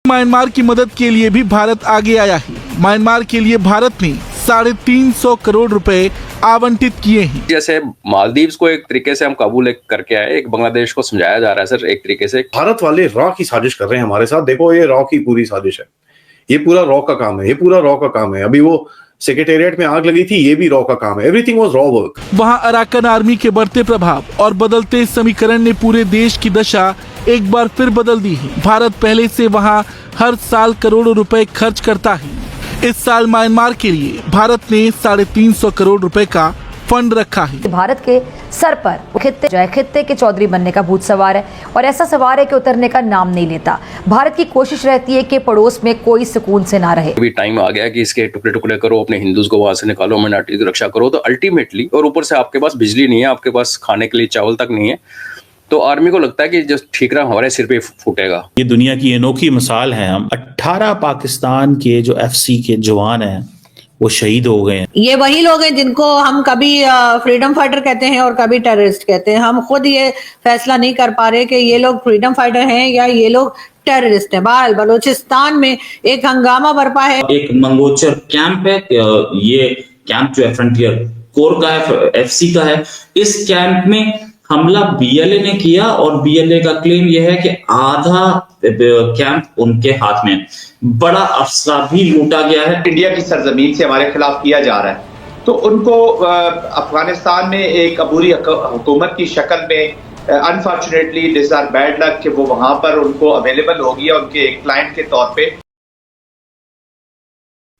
Myanmar की मदद के लिए भी भारत आगे आया है। म्यांमार के लिए भारत ने 350 करोड़ रुपए आवंटित किए हैं। जैसे मालदीव्स को एक तरीके से हम काबू करके आए, एक बांग्लादेश को समझाया जा रहा है सर एक तरीके से। भारत वाले रॉ की साजिश कर रहे हैं हमारे साथ। देखो ये रॉ की पूरी साजिश है, ये पूरा रॉ का काम है, ये पूरा रॉ का काम है। अभी वो सेक्रेटेरिएट में आग लगी थी, ये भी रॉ का काम है। Everything was raw work. वहां अराकन आर्मी के बढ़ते प्रभाव और बदलते समीकरण ने पूरे देश की दशा एक बार फिर बदल दी है। भारत पहले से वहां हर साल करोड़ों रुपए खर्च करता है। इस साल म्यांमार के लिए भारत ने 350 करोड़ रुपए का फंड रखा है। भारत के सर पर खित्ते के चौधरी बनने का भूत सवार है और ऐसा सवार है कि उतरने का नाम नहीं लेता। भारत की कोशिश रहती है कि पड़ोस में कोई सुकून से ना रहे। अभी टाइम आ गया कि इसके टुकड़े टुकड़े करो, अपने हिंदूज को वहां से निकालो, माइनॉरिटी की रक्षा करो। तो अल्टीमेटली, और ऊपर से आपके पास बिजली नहीं है, आपके पास खाने के लिए चावल तक नहीं है, तो आर्मी को लगता है कि जो ठीकरा हमारे सिर पे फूटेगा। ये दुनिया की अनोखी मिसाल है। हम 18 पाकिस्तान के जो FC के जवान हैं वो शहीद हो गए हैं। ये वही लोग हैं जिनको हम कभी फ्रीडम फाइटर कहते हैं और कभी टेररिस्ट कहते हैं। हम खुद ये फैसला नहीं कर पा रहे कि ये लोग फ्रीडम फाइटर हैं या ये लोग टेररिस्ट हैं। बलूचिस्तान में एक हंगामा बरपा है। एक मंगोचर कैंप है, ये कैंप जो है फ्रंटियर कोर का है, FC का है। इस कैंप में हमला BLA ने किया और BLA का क्लेम यह है कि आधा कैंप उनके हाथ में। बड़ा असला भी लूटा गया है। इंडिया की सरजमीन से हमारे खिलाफ किया जा रहा है, तो उनको अफगानिस्तान में एक अबूरी हुकूमत की शक्ल में unfortunately this are bad luck कि वो वहां पर उनको अवेलेबल हो गया उनके एक क्लाइंट के तौर पे।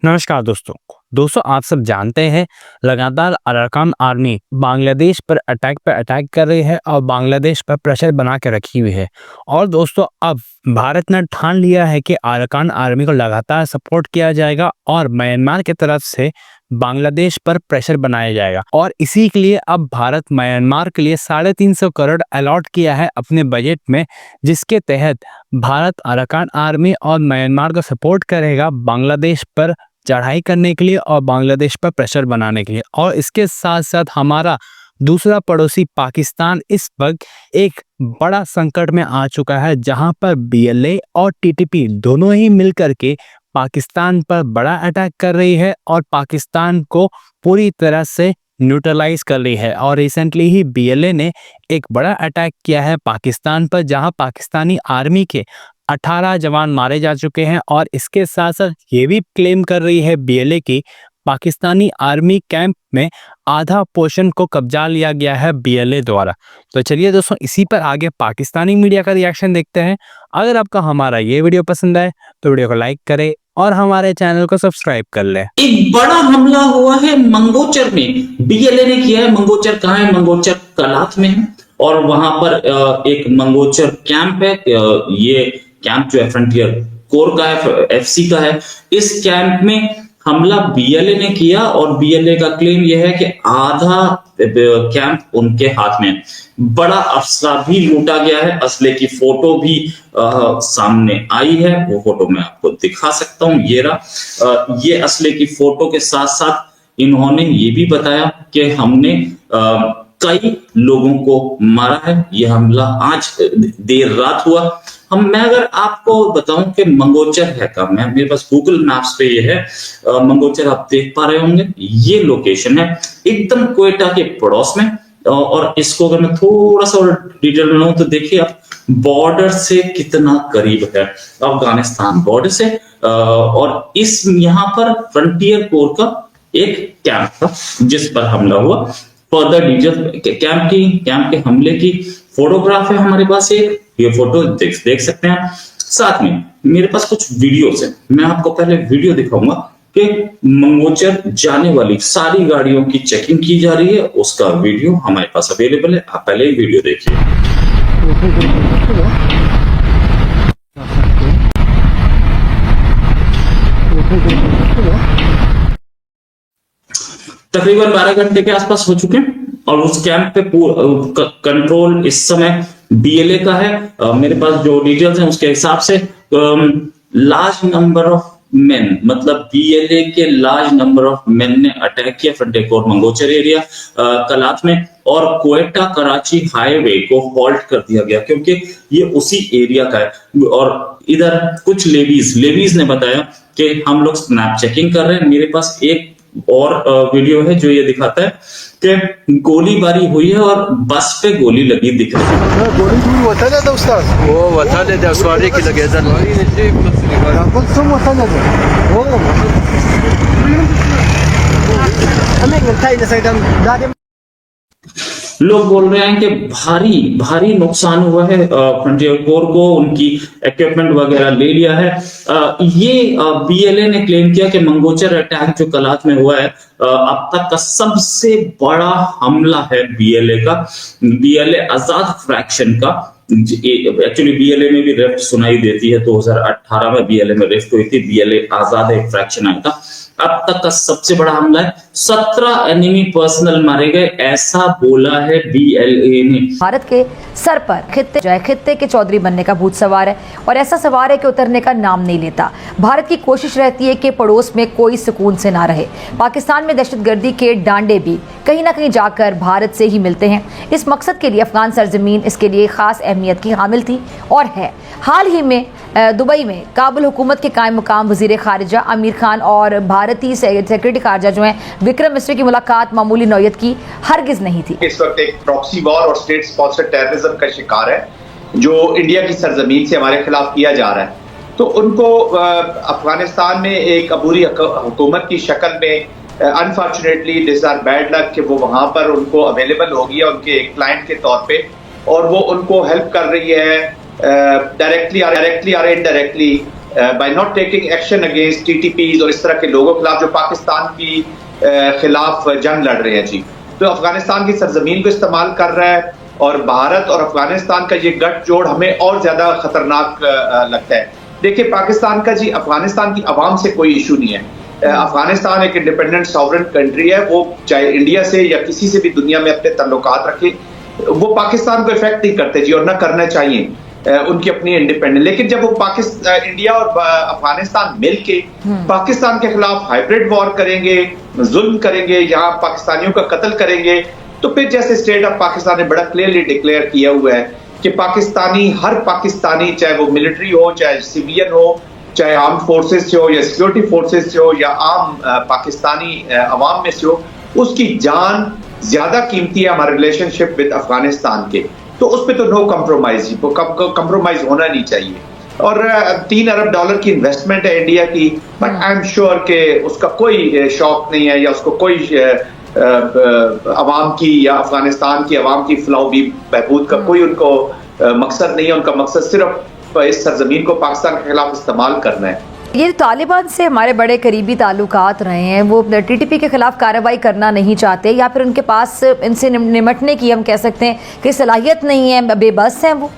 नमस्कार दोस्तों आप सब जानते हैं लगातार अराकान आर्मी बांग्लादेश पर अटैक कर रही है और बांग्लादेश पर प्रेशर बना के रखी हुई है। और दोस्तों अब भारत ने ठान लिया है कि अराकान आर्मी को लगातार सपोर्ट किया जाएगा और म्यांमार की तरफ से बांग्लादेश पर प्रेशर बनाया जाएगा। और इसी के लिए अब भारत म्यांमार के लिए 350 करोड़ अलॉट किया है अपने बजट में, जिसके तहत भारत अराकान आर्मी और म्यांमार को सपोर्ट करेगा बांग्लादेश पर चढ़ाई करने के लिए और बांग्लादेश पर प्रेशर बनाने के लिए। और इसके साथ साथ हमारा दूसरा पड़ोसी पाकिस्तान इस वक्त एक बड़ा संकट में आ चुका है, जहां पर BLA और TTP दोनों ही मिलकर के पाकिस्तान पर बड़ा अटैक कर रही है और पाकिस्तान को पूरी तरह से न्यूट्रलाइज कर रही है। और रिसेंटली ही BLA ने एक बड़ा अटैक किया है पाकिस्तान पर, जहां पाकिस्तानी आर्मी के 18 जवान मारे जा चुके हैं। और इसके साथ साथ ये भी क्लेम कर रही है BLA की पाकिस्तानी आर्मी कैंप में आधा पोर्शन को कब्जा लिया गया है BLA द्वारा। तो चलिए दोस्तों, इसी पर आगे पाकिस्तानी मीडिया का रिएक्शन देखते हैं। अगर आपको हमारा ये वीडियो पसंद आए तो वीडियो को लाइक करें और हमारे चैनल को सब्सक्राइब कर ले। एक बड़ा हमला हुआ है मंगोचर में, BLA ने किया है। मंगोचर कहाँ है? मंगोचर कलाथ में है और वहां पर एक मंगोचर कैंप है। ये कैंप जो है फ्रंटियर कोर का है, FC का है। इस कैंप में हमला BLA ने किया और BLA का क्लेम यह है कि आधा कैंप उनके हाथ में। बड़ा असला भी लूटा गया है। असले की फोटो भी सामने आई है, वो फोटो मैं आपको दिखा सकता हूं। ये असले की फोटो के साथ साथ इन्होंने ये भी बताया कि हमने कई लोगों को मारा है। यह हमला आज देर रात हुआ। मैं अगर आपको बताऊं कि मंगोचर है कहाँ, मेरे पास गूगल मैप्स पे ये है मंगोचर, आप देख पा रहे होंगे। ये लोकेशन है एकदम क्वेटा के पड़ोस में। और इसको अगर मैं थोड़ा सा और डिटेल में तो देखिए आप, बॉर्डर से कितना करीब है, अफगानिस्तान बॉर्डर से। और इस यहाँ पर फ्रंटियर कोर का एक कैंप था जिस पर हमला हुआ। फर्दर डिटेल कैंप के हमले की फोटोग्राफ है हमारे पास। ये फोटो देख सकते हैं। साथ में मेरे पास कुछ वीडियोस है। मैं आपको पहले वीडियो दिखाऊंगा कि मंगोचर जाने वाली सारी गाड़ियों की चेकिंग की जा रही है। उसका वीडियो हमारे पास अवेलेबल है, आप पहले ही वीडियो देखिए। तकरीबन 12 घंटे के आसपास हो चुके हैं और उस कैंप पे कंट्रोल इस समय BLA का है। मेरे पास जो डिटेल्स हैं उसके हिसाब से लार्ज नंबर ऑफ मेन, मतलब बीएलए के लार्ज नंबर ऑफ मेन ने अटैक किया फतेहपुर मंगोचर एरिया कलात में, और क्वेटा कराची हाईवे को हॉल्ट कर दिया गया क्योंकि ये उसी एरिया का है। और इधर कुछ लेडीज ने बताया कि हम लोग स्नैप चेकिंग कर रहे हैं। मेरे पास एक और वीडियो है जो ये दिखाता है कि गोलीबारी हुई है और बस पे गोली लगी दिख रही है। लोग बोल रहे हैं कि भारी नुकसान हुआ है फ्रंटियर कोर को, उनकी इक्विपमेंट वगैरह ले लिया है। ये बीएलए ने क्लेम किया कि मंगोचर अटैक जो कलात में हुआ है अब तक का सबसे बड़ा हमला है बीएलए का, बीएलए आजाद फ्रैक्शन का। एक्चुअली बीएलए में भी रिफ्ट सुनाई देती है, 2018 में बीएलए में रिफ्ट हुई थी, बीएलए आजाद एक फ्रैक्शन आया था। अब तक का सबसे बड़ा हमला है, 17 एनिमी पर्सनल मारे गए, ऐसा बोला है बीएलए ने। भारत के सर पर खित्ते के चौधरी बनने का भूत सवार है और ऐसा सवार है कि उतरने का नाम नहीं लेता। भारत की कोशिश रहती है कि पड़ोस में कोई सुकून से ना रहे। पाकिस्तान में दहशतगर्दी के डांडे भी कहीं ना कहीं जाकर भारत से ही मिलते हैं। इस मकसद के लिए अफगान सरजमीन इसके लिए खास अहमियत की हामिल थी और है। हाल ही में दुबई में काबुल हुकूमत के कायम मुकाम वजीर खारिजा आमिर खान और भारतीय सेक्रेटरी खारिजा जो हैं विक्रम मिस्री की मुलाकात मामूली नौयत की हरगिज नहीं थी। इस वक्त एक प्रॉक्सी वॉर और स्टेट स्पॉन्सर्ड टेररिज्म का शिकार है जो इंडिया की सरजमीन से हमारे खिलाफ किया जा रहा है। तो उनको अफगानिस्तान में एक अबूरी हुकूमत की शक्ल में unfortunately this are bad luck कि वो वहां पर उनको अवेलेबल होगी उनके एक क्लाइंट के तौर पे, और वो उनको हेल्प कर रही है डायरेक्टली और indirectly by not taking action against TTPs और इस तरह के लोगों के खिलाफ जो पाकिस्तान की खिलाफ जंग लड़ रहे हैं जी। तो अफगानिस्तान की सरजमीन को इस्तेमाल कर रहा है और भारत और अफगानिस्तान का ये गठजोड़ हमें और ज्यादा खतरनाक लगता है। देखिए पाकिस्तान का जी अफगानिस्तान की आवाम से कोई इशू नहीं है। अफगानिस्तान एक इंडिपेंडेंट सॉवरेन कंट्री है, वो चाहे इंडिया से या किसी से भी दुनिया में अपने ताल्लुकात रखे, वो पाकिस्तान को इफेक्ट नहीं करते जी और ना करना चाहिए उनकी अपनी इंडिपेंडेंट। लेकिन जब वो इंडिया और अफगानिस्तान मिलके पाकिस्तान के खिलाफ हाइब्रिड वॉर करेंगे, जुल्म करेंगे, यहाँ पाकिस्तानियों का कत्ल करेंगे, तो फिर जैसे स्टेट ऑफ पाकिस्तान ने बड़ा क्लियरली डिक्लेयर किया हुआ है कि हर पाकिस्तानी चाहे वो मिलिट्री हो, चाहे सिविलियन हो, चाहे आर्म फोर्सेस से हो या सिक्योरिटी फोर्सेस से हो या आम पाकिस्तानी अवाम में से हो, उसकी जान ज्यादा कीमती है हमारे रिलेशनशिप विद अफगानिस्तान के। तो उस पर तो नो कम्प्रोमाइज, कम्प्रोमाइज होना नहीं चाहिए। और $3 अरब की इन्वेस्टमेंट है इंडिया की, बट आई एम श्योर कि उसका कोई शौक नहीं है या उसको कोई अवाम की या अफगानिस्तान की अवाम की फलाह भी बहबूद का कोई उनको मकसद नहीं है। उनका मकसद सिर्फ इस सरजमीन को पाकिस्तान के खिलाफ इस्तेमाल करना है। ये तालिबान से हमारे बड़े करीबी ताल्लुकात रहे हैं, वो टीटीपी के खिलाफ कार्रवाई करना नहीं चाहते या फिर उनके पास इनसे निमटने की हम कह सकते हैं कि सलाहियत नहीं है, बेबस हैं वो।